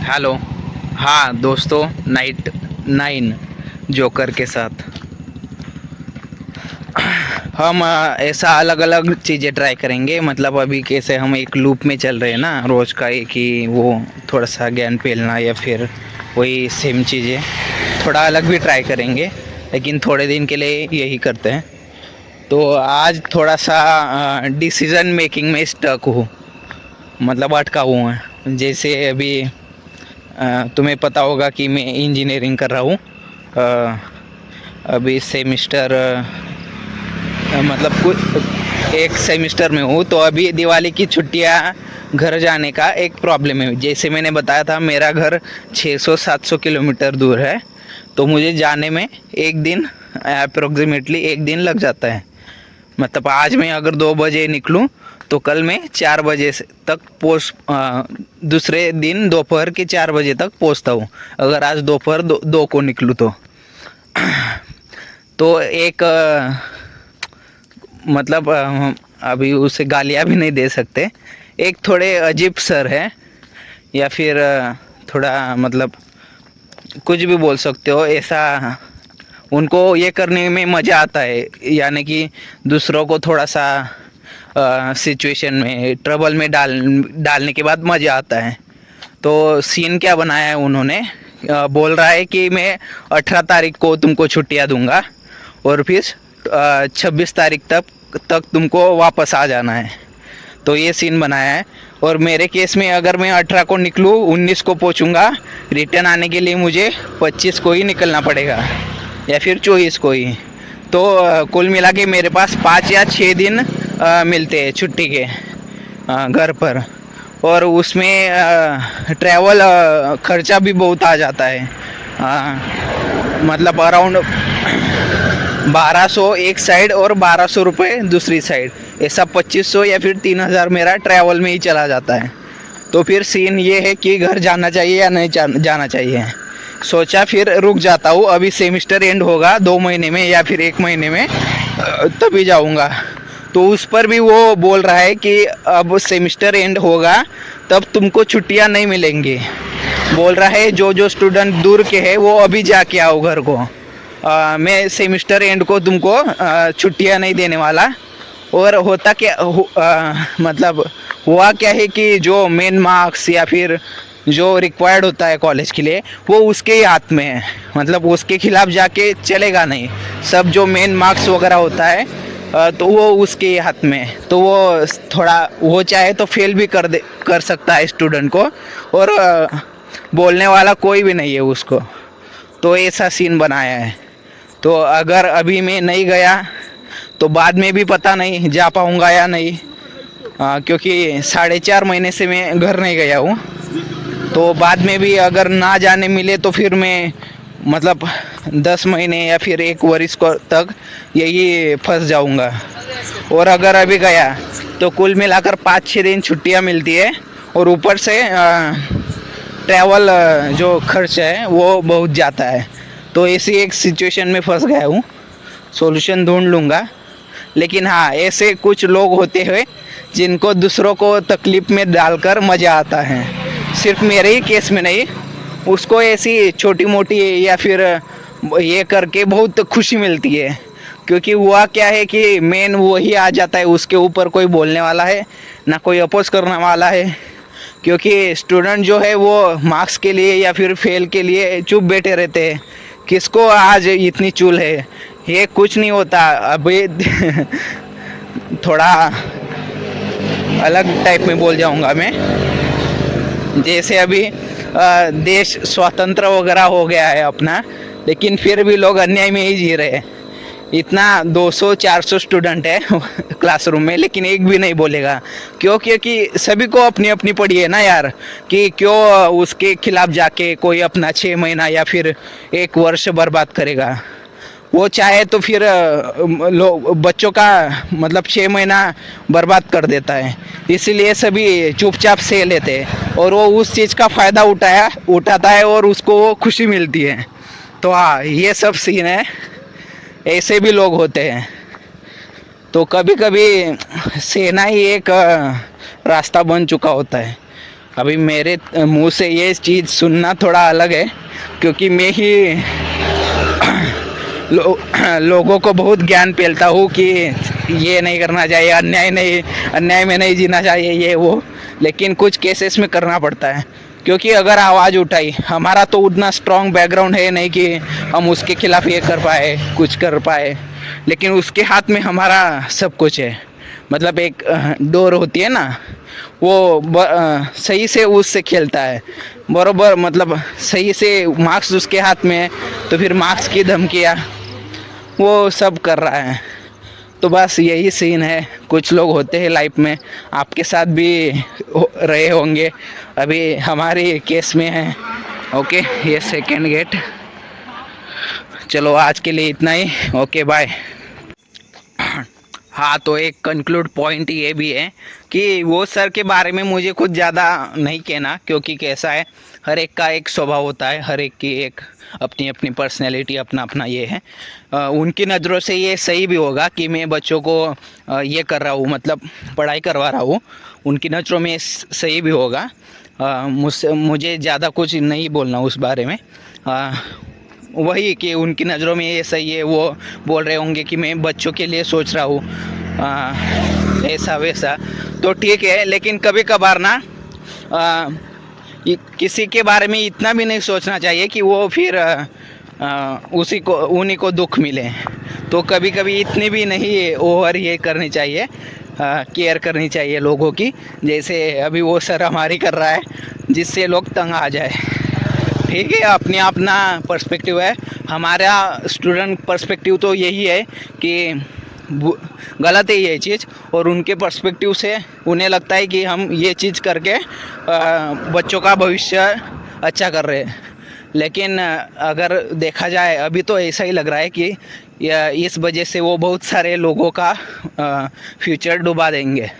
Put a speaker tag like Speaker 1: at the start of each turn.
Speaker 1: Hello. हाँ दोस्तों, night 9 joker के साथ हम ऐसा अलग अलग चीज़ें ट्राई करेंगे। मतलब अभी कैसे हम एक लूप में चल रहे हैं ना, रोज़ का एक ही वो थोड़ा सा ज्ञान फैलना या फिर वही सेम चीज़ें थोड़ा अलग भी ट्राई करेंगे, लेकिन थोड़े दिन के लिए यही करते हैं। तो आज थोड़ा सा डिसीज़न मेकिंग में स्टक हूँ, मतलब अटका हुआ है। जैसे अभी तुम्हें पता होगा कि मैं इंजीनियरिंग कर रहा हूँ। अभी सेमिस्टर मतलब कुछ एक सेमिस्टर में हूँ। तो अभी दिवाली की छुट्टियाँ घर जाने का एक प्रॉब्लम है। जैसे मैंने बताया था, मेरा घर 600-700 किलोमीटर दूर है, तो मुझे जाने में एक दिन अप्रोक्सीमेटली एक दिन लग जाता है। मतलब आज मैं अगर 2 बजे निकलूँ तो कल मैं 4 बजे से तक दूसरे दिन दोपहर के 4 बजे तक पहुँचता हूँ, अगर आज दोपहर 2 को निकलूँ तो एक मतलब अभी उसे गालियाँ भी नहीं दे सकते। एक थोड़े अजीब सर है, या फिर थोड़ा मतलब कुछ भी बोल सकते हो ऐसा। उनको ये करने में मज़ा आता है, यानी कि दूसरों को थोड़ा सा सिचुएशन में ट्रबल में डालने के बाद मज़ा आता है। तो सीन क्या बनाया है उन्होंने, बोल रहा है कि मैं 18 तारीख को तुमको छुट्टियां दूंगा और फिर 26 तारीख तक तुमको वापस आ जाना है। तो ये सीन बनाया है। और मेरे केस में अगर मैं 18 को निकलूँ 19 को पहुँचूँगा, रिटर्न आने के लिए मुझे 25 को ही निकलना पड़ेगा या फिर 24 को ही। तो कुल मिला के मेरे पास 5 या 6 दिन मिलते हैं छुट्टी के घर पर। और उसमें ट्रैवल खर्चा भी बहुत आ जाता है। मतलब अराउंड 1200 एक साइड और 1200 रुपये दूसरी साइड, ऐसा 2500 या फिर 3000 मेरा ट्रैवल में ही चला जाता है। तो फिर सीन ये है कि घर जाना चाहिए या नहीं जाना चाहिए। सोचा फिर रुक जाता हूँ, अभी सेमिस्टर एंड होगा 2 महीने में या फिर 1 महीने में, तभी जाऊँगा। तो उस पर भी वो बोल रहा है कि अब सेमिस्टर एंड होगा तब तुमको छुट्टियां नहीं मिलेंगी। बोल रहा है जो जो स्टूडेंट दूर के हैं वो अभी जाके आओ घर को। मैं सेमिस्टर एंड को तुमको छुट्टियां नहीं देने वाला। और होता क्या मतलब हुआ क्या है कि जो मेन मार्क्स या फिर जो रिक्वायर्ड होता है कॉलेज के लिए वो उसके ही हाथ में है। मतलब उसके खिलाफ जाके चलेगा नहीं। सब जो मेन मार्क्स वगैरह होता है तो वो उसके हाथ में। तो वो थोड़ा वो चाहे तो फेल भी कर सकता है स्टूडेंट को, और बोलने वाला कोई भी नहीं है उसको। तो ऐसा सीन बनाया है। तो अगर अभी मैं नहीं गया तो बाद में भी पता नहीं जा पाऊँगा या नहीं, क्योंकि 4.5 महीने से मैं घर नहीं गया हूँ। तो बाद में भी अगर ना जाने मिले तो फिर मैं मतलब 10 महीने या फिर 1 वर्ष तक यही फंस जाऊंगा। और अगर अभी गया तो कुल मिलाकर 5-6 दिन छुट्टियां मिलती है, और ऊपर से ट्रैवल जो खर्च है वो बहुत जाता है। तो ऐसी एक सिचुएशन में फंस गया हूँ। सॉल्यूशन ढूंढ लूँगा, लेकिन हाँ ऐसे कुछ लोग होते हैं जिनको दूसरों को तकलीफ़ में डालकर मज़ा आता है। सिर्फ मेरे ही केस में नहीं, उसको ऐसी छोटी मोटी या फिर ये करके बहुत खुशी मिलती है। क्योंकि हुआ क्या है कि मेन वही आ जाता है, उसके ऊपर कोई बोलने वाला है ना कोई अपोज करने वाला है। क्योंकि स्टूडेंट जो है वो मार्क्स के लिए या फिर फेल के लिए चुप बैठे रहते हैं। किसको आज इतनी चूल है, ये कुछ नहीं होता। अभी थोड़ा अलग टाइप में बोल जाऊंगा मैं। जैसे अभी देश स्वतंत्र वगैरह हो गया है अपना, लेकिन फिर भी लोग अन्याय में ही जी रहे हैं। इतना 200-400 स्टूडेंट है क्लासरूम में, लेकिन एक भी नहीं बोलेगा। क्यों? क्योंकि सभी को अपनी अपनी पड़ी है ना यार, कि क्यों उसके खिलाफ जाके कोई अपना 6 महीना या फिर 1 वर्ष बर्बाद करेगा। वो चाहे तो फिर लोग बच्चों का मतलब 6 महीना बर्बाद कर देता है। इसीलिए सभी चुपचाप से लेते हैं, और वो उस चीज़ का फ़ायदा उठाता है और उसको वो खुशी मिलती है। तो हाँ, ये सब सीन है। ऐसे भी लोग होते हैं। तो कभी कभी सेना ही एक रास्ता बन चुका होता है। अभी मेरे मुंह से ये चीज़ सुनना थोड़ा अलग है, क्योंकि मैं ही लोगों को बहुत ज्ञान फैलता हूँ कि ये नहीं करना चाहिए, अन्याय में नहीं जीना चाहिए, ये वो। लेकिन कुछ केसेस में करना पड़ता है, क्योंकि अगर आवाज़ उठाई, हमारा तो उतना स्ट्रॉन्ग बैकग्राउंड है नहीं कि हम उसके खिलाफ ये कर पाए, कुछ कर पाए। लेकिन उसके हाथ में हमारा सब कुछ है। मतलब एक डोर होती है ना, वो सही से उससे खेलता है बरोबर, मतलब सही से मार्क्स उसके हाथ में है, तो फिर मार्क्स की धमकियाँ वो सब कर रहा है। तो बस यही सीन है। कुछ लोग होते हैं लाइफ में, आपके साथ भी रहे होंगे, अभी हमारे केस में है। ओके, ये सेकंड गेट। चलो आज के लिए इतना ही, ओके बाय। हाँ, तो एक कंक्लूड पॉइंट ये भी है कि वो सर के बारे में मुझे कुछ ज़्यादा नहीं कहना, क्योंकि कैसा है, हर एक का एक स्वभाव होता है, हर एक की एक अपनी अपनी पर्सनैलिटी, अपना अपना ये है। उनकी नज़रों से ये सही भी होगा कि मैं बच्चों को ये कर रहा हूँ, मतलब पढ़ाई करवा रहा हूँ, उनकी नज़रों में सही भी होगा। मुझे ज़्यादा कुछ नहीं बोलना उस बारे में। वही कि उनकी नज़रों में ये सही है, वो बोल रहे होंगे कि मैं बच्चों के लिए सोच रहा हूँ, ऐसा वैसा, तो ठीक है। लेकिन कभी कभार ना किसी के बारे में इतना भी नहीं सोचना चाहिए कि वो फिर उन्हीं को दुख मिले। तो कभी कभी इतनी भी नहीं ओवर ये करनी चाहिए, केयर करनी चाहिए लोगों की, जैसे अभी वो सर हमारी कर रहा है, जिससे लोग तंग आ जाए। ठीक है, अपने अपना पर्सपेक्टिव है। हमारा स्टूडेंट पर्सपेक्टिव तो यही है कि गलत है ये चीज़, और उनके पर्सपेक्टिव से उन्हें लगता है कि हम ये चीज़ करके बच्चों का भविष्य अच्छा कर रहे हैं। लेकिन अगर देखा जाए अभी तो ऐसा ही लग रहा है कि इस वजह से वो बहुत सारे लोगों का फ्यूचर डुबा देंगे।